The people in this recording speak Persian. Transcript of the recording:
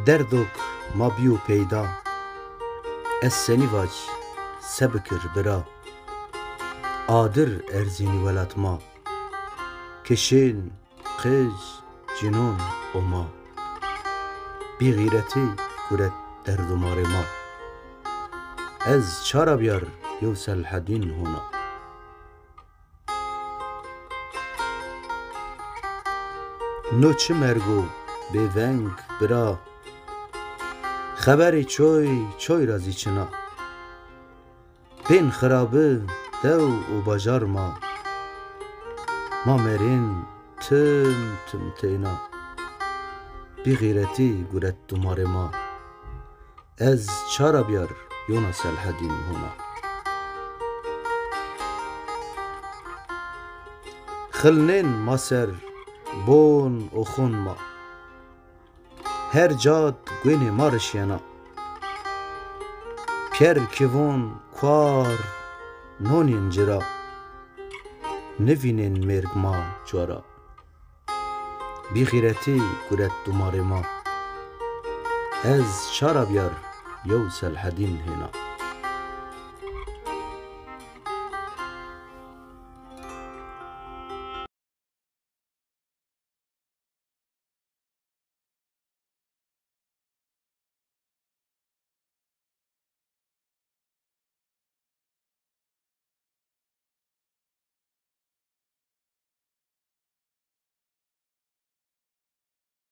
دردك ما بيو پیدا از سنی واج سبکر برا آدر ارزینی ولات ما کشین قج جنون و ما بی غیرتی کرد درد و مار ما از چارا بیار یوسل حدین هونا نوچه مرگو به ونگ برا خبری چوی رازی چنا بین خرابه دو و باجار ما مرین تم تینا بی غیرتی گرد دمار ما از چارا بیار یونس الحدین هونا خلنین ماسر بون و خون ما هر جاد گوینی مارشینا پیر کیوون کوار نونین جرا نوینین مرگ ما جوارا بی غیرتی گرد دمار ما از چارا بیار یوسل حدین هنا